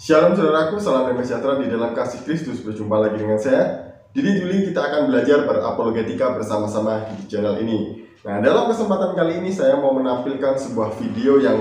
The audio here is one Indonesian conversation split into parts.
Shalom saudaraku, salam damai sejahtera di dalam kasih Kristus. Berjumpa lagi dengan saya, Didi Juli. Kita akan belajar berapologetika bersama-sama di channel ini. Nah, dalam kesempatan kali ini saya mau menampilkan sebuah video yang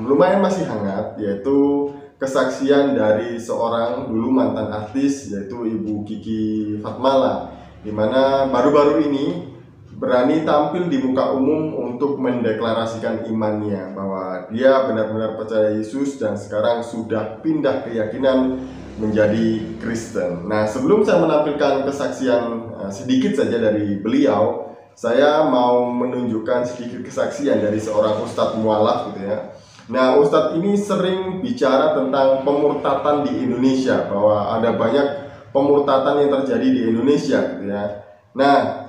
lumayan masih hangat, yaitu kesaksian dari seorang dulu mantan artis, yaitu Ibu Kiki Fatmala, dimana baru-baru ini berani tampil di muka umum untuk mendeklarasikan imannya bahwa dia benar-benar percaya Yesus dan sekarang sudah pindah keyakinan menjadi Kristen. Nah, sebelum saya menampilkan kesaksian sedikit saja dari beliau, saya mau menunjukkan sedikit kesaksian dari seorang ustadz mualaf gitu ya. Nah, ustadz ini sering bicara tentang pemurtatan di Indonesia, bahwa ada banyak pemurtatan yang terjadi di Indonesia gitu ya. Nah,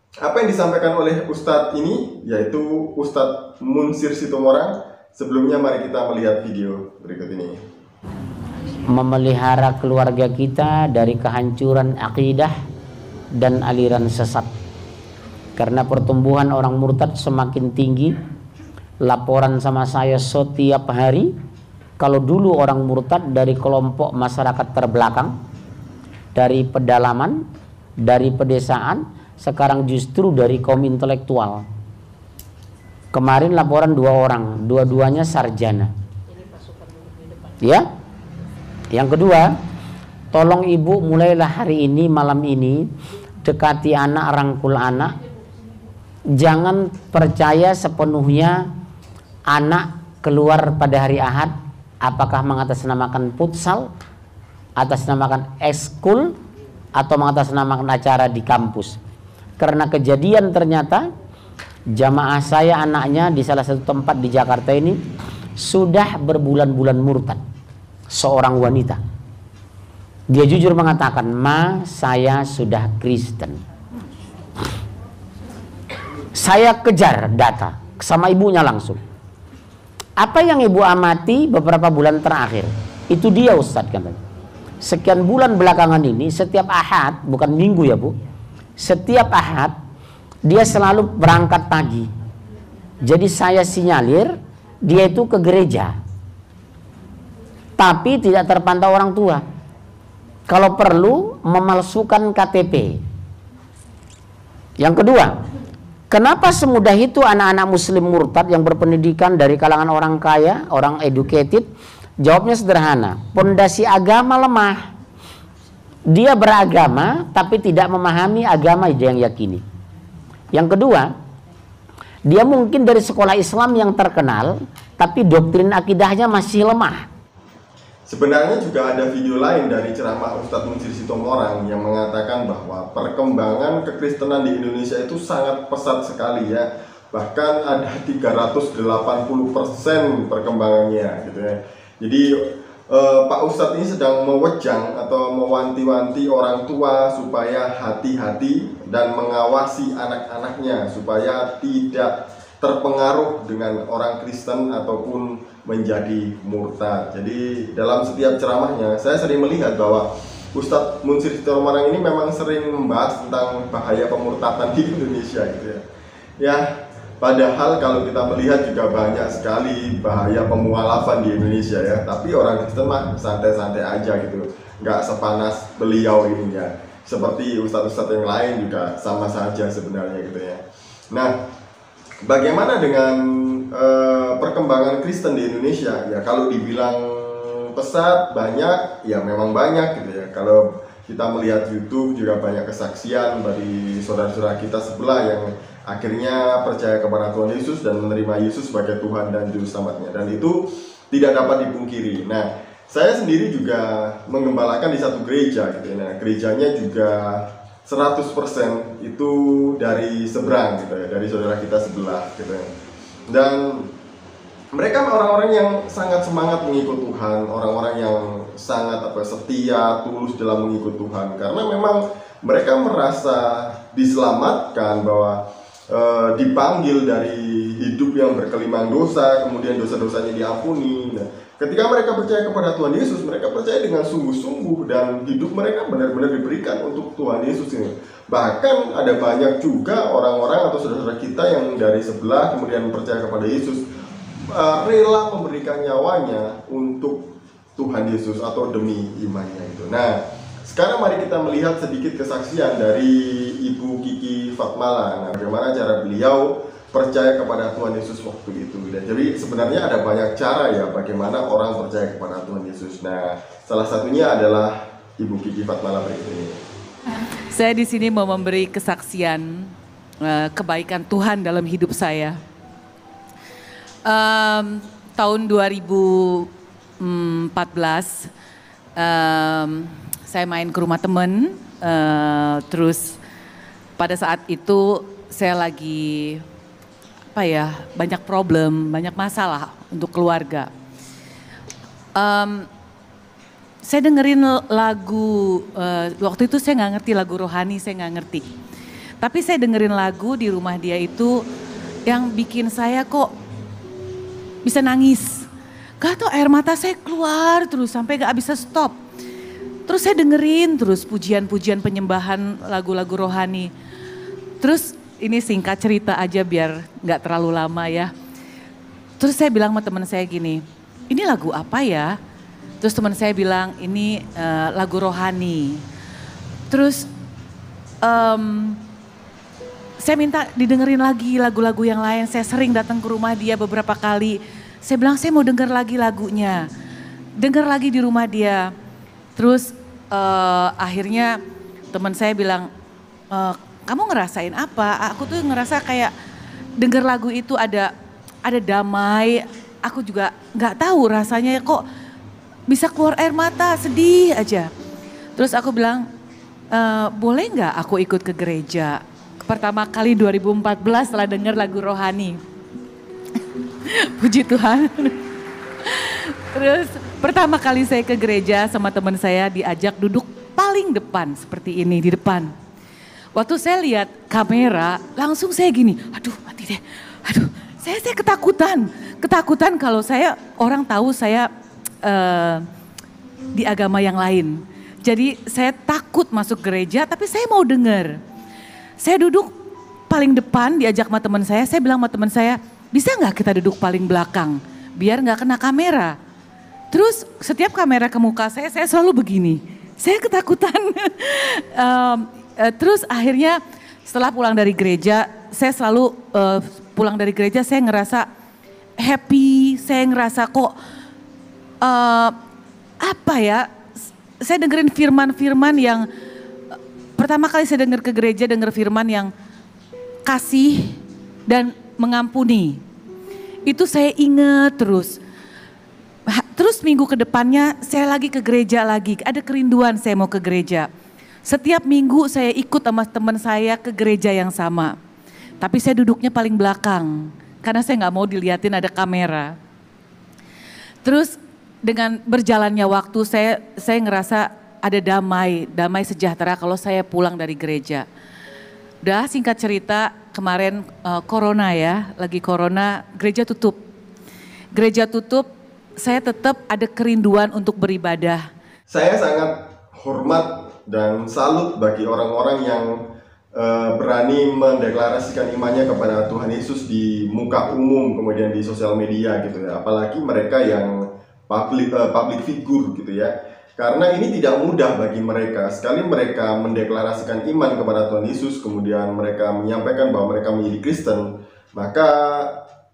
apa yang disampaikan oleh Ustadz ini, yaitu Ustadz Munsir Sitomorang. Sebelumnya mari kita melihat video berikut ini. Memelihara keluarga kita dari kehancuran akidah dan aliran sesat. Karena pertumbuhan orang murtad semakin tinggi. Laporan sama saya setiap hari, kalau dulu orang murtad dari kelompok masyarakat terbelakang, dari pedalaman, dari pedesaan, sekarang justru dari kaum intelektual. Kemarin laporan 2 orang, dua-duanya sarjana. Ya. Yang kedua, tolong ibu mulailah hari ini, malam ini, dekati anak, rangkul anak. Jangan percaya sepenuhnya anak keluar pada hari Ahad, apakah mengatasnamakan futsal, atasnamakan ekskul, atau mengatasnamakan acara di kampus. Karena kejadian ternyata jamaah saya anaknya di salah satu tempat di Jakarta ini sudah berbulan-bulan murtad. Seorang wanita, dia jujur mengatakan, "Ma, saya sudah Kristen." Saya kejar data sama ibunya langsung. Apa yang ibu amati beberapa bulan terakhir? Itu dia Ustadz katanya. Sekian bulan belakangan ini setiap Ahad, bukan minggu ya Bu, setiap Ahad dia selalu berangkat pagi. Jadi saya sinyalir dia itu ke gereja, tapi tidak terpantau orang tua. Kalau perlu memalsukan KTP. Yang kedua, kenapa semudah itu anak-anak muslim murtad yang berpendidikan dari kalangan orang kaya, orang educated? Jawabnya sederhana, pondasi agama lemah. Dia beragama tapi tidak memahami agama yang yakini. Yang kedua, dia mungkin dari sekolah Islam yang terkenal tapi doktrin akidahnya masih lemah. Sebenarnya juga ada video lain dari ceramah Ustadz Munsir Sitomorang yang mengatakan bahwa perkembangan kekristenan di Indonesia itu sangat pesat sekali ya. Bahkan ada 380% perkembangannya gitu ya. Jadi Pak Ustadz ini sedang mewejang atau mewanti-wanti orang tua supaya hati-hati dan mengawasi anak-anaknya supaya tidak terpengaruh dengan orang Kristen ataupun menjadi murtad. Jadi dalam setiap ceramahnya saya sering melihat bahwa Ustadz Munsir Sitomorang ini memang sering membahas tentang bahaya pemurtadan di Indonesia gitu ya. Ya, padahal kalau kita melihat juga banyak sekali bahaya pemualafan di Indonesia ya. Tapi orang Kristen mah santai-santai aja gitu, nggak sepanas beliau ini ya. Seperti ustadz-ustadz yang lain juga sama saja sebenarnya gitu ya. Nah, bagaimana dengan perkembangan Kristen di Indonesia? Ya kalau dibilang pesat banyak, ya memang banyak gitu ya. Kalau kita melihat YouTube juga banyak kesaksian dari saudara-saudara kita sebelah yang akhirnya percaya kepada Tuhan Yesus dan menerima Yesus sebagai Tuhan dan Juru Selamatnya, dan itu tidak dapat dipungkiri. Nah, saya sendiri juga menggembalakan di satu gereja gitu. Nah, gerejanya juga 100% itu dari seberang gitu ya, dari saudara kita sebelah gitu ya. Dan mereka orang-orang yang sangat semangat mengikut Tuhan, orang-orang yang sangat setia, tulus dalam mengikut Tuhan, karena memang mereka merasa diselamatkan, bahwa dipanggil dari hidup yang berkelimang dosa, kemudian dosa-dosanya diampuni. Nah, ketika mereka percaya kepada Tuhan Yesus, mereka percaya dengan sungguh-sungguh dan hidup mereka benar-benar diberikan untuk Tuhan Yesus ini. Bahkan ada banyak juga orang-orang atau saudara-saudara kita yang dari sebelah kemudian percaya kepada Yesus, rela memberikan nyawanya untuk Tuhan Yesus atau demi imannya itu. Nah, sekarang mari kita melihat sedikit kesaksian dari Ibu Kiki Fatmala. Nah, bagaimana cara beliau percaya kepada Tuhan Yesus waktu itu. Dan jadi sebenarnya ada banyak cara ya bagaimana orang percaya kepada Tuhan Yesus. Nah, salah satunya adalah Ibu Kiki Fatmala berikut ini. Saya di sini mau memberi kesaksian kebaikan Tuhan dalam hidup saya. Tahun 2014 saya main ke rumah temen, terus pada saat itu saya lagi banyak problem, banyak masalah untuk keluarga. Saya dengerin lagu, waktu itu saya nggak ngerti lagu rohani, saya nggak ngerti. Tapi saya dengerin lagu di rumah dia itu yang bikin saya kok bisa nangis. Gak tau air mata saya keluar terus sampai gak bisa stop. Terus saya dengerin terus pujian-pujian penyembahan lagu-lagu rohani. Terus ini singkat cerita aja biar gak terlalu lama ya. Terus saya bilang sama teman saya gini, ini lagu apa ya? Terus teman saya bilang ini lagu rohani. Terus saya minta didengerin lagi lagu-lagu yang lain. Saya sering datang ke rumah dia beberapa kali. Saya bilang saya mau denger lagi lagunya. Denger lagi di rumah dia. Terus akhirnya teman saya bilang, kamu ngerasain apa? Aku tuh ngerasa kayak denger lagu itu ada damai. Aku juga gak tahu rasanya kok bisa keluar air mata, sedih aja. Terus aku bilang, boleh gak aku ikut ke gereja? Pertama kali 2014 setelah dengar lagu rohani. Puji Tuhan. Terus pertama kali saya ke gereja sama teman saya diajak duduk paling depan seperti ini di depan. Waktu saya lihat kamera langsung saya gini, aduh mati deh. Aduh saya ketakutan. Ketakutan kalau orang tahu saya di agama yang lain. Jadi saya takut masuk gereja tapi saya mau dengar. Saya duduk paling depan diajak sama teman saya bilang sama teman saya, bisa nggak kita duduk paling belakang biar nggak kena kamera. Terus setiap kamera ke muka saya selalu begini, saya ketakutan. Terus akhirnya setelah pulang dari gereja, saya selalu pulang dari gereja saya ngerasa happy, saya ngerasa kok saya dengerin firman-firman yang pertama kali saya dengar ke gereja, dengar firman yang kasih dan mengampuni. Itu saya ingat terus. Terus minggu ke depannya saya lagi ke gereja lagi. Ada kerinduan saya mau ke gereja. Setiap minggu saya ikut sama teman saya ke gereja yang sama. Tapi saya duduknya paling belakang. Karena saya gak mau dilihatin ada kamera. Terus dengan berjalannya waktu saya ngerasa ada damai sejahtera kalau saya pulang dari gereja. Udah singkat cerita kemarin corona ya, lagi corona gereja tutup. Gereja tutup, saya tetap ada kerinduan untuk beribadah. Saya sangat hormat dan salut bagi orang-orang yang berani mendeklarasikan imannya kepada Tuhan Yesus di muka umum, kemudian di sosial media gitu ya. Apalagi mereka yang public figure gitu ya. Karena ini tidak mudah bagi mereka. Sekali mereka mendeklarasikan iman kepada Tuhan Yesus, kemudian mereka menyampaikan bahwa mereka menjadi Kristen, maka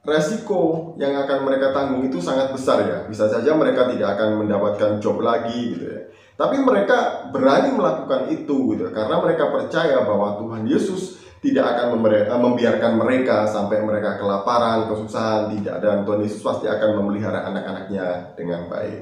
resiko yang akan mereka tanggung itu sangat besar ya. Bisa saja mereka tidak akan mendapatkan job lagi gitu ya. Tapi mereka berani melakukan itu gitu, karena mereka percaya bahwa Tuhan Yesus tidak akan membiarkan mereka sampai mereka kelaparan, kesusahan, tidak. Dan Tuhan Yesus pasti akan memelihara anak-anaknya dengan baik.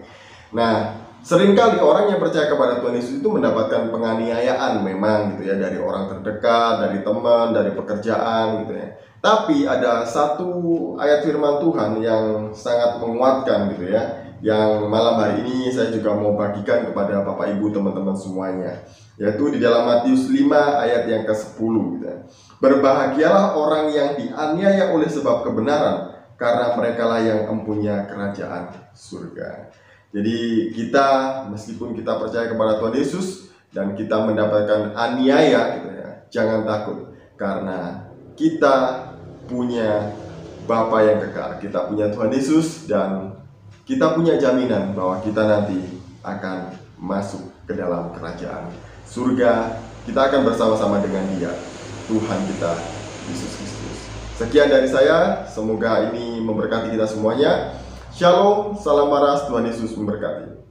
Nah, seringkali orang yang percaya kepada Tuhan Yesus itu mendapatkan penganiayaan memang gitu ya, dari orang terdekat, dari teman, dari pekerjaan gitu ya. Tapi ada satu ayat firman Tuhan yang sangat menguatkan gitu ya, yang malam hari ini saya juga mau bagikan kepada Bapak Ibu teman-teman semuanya, yaitu di dalam Matius 5 ayat yang ke-10 gitu ya. Berbahagialah orang yang dianiaya oleh sebab kebenaran, karena merekalah yang mempunyai kerajaan surga. Jadi kita, meskipun kita percaya kepada Tuhan Yesus dan kita mendapatkan aniaya gitu ya, jangan takut, karena kita punya Bapa yang kekal, kita punya Tuhan Yesus dan kita punya jaminan bahwa kita nanti akan masuk ke dalam kerajaan surga. Kita akan bersama-sama dengan Dia, Tuhan kita Yesus Kristus. Sekian dari saya, semoga ini memberkati kita semuanya. Shalom, salam waras, Tuhan Yesus memberkati.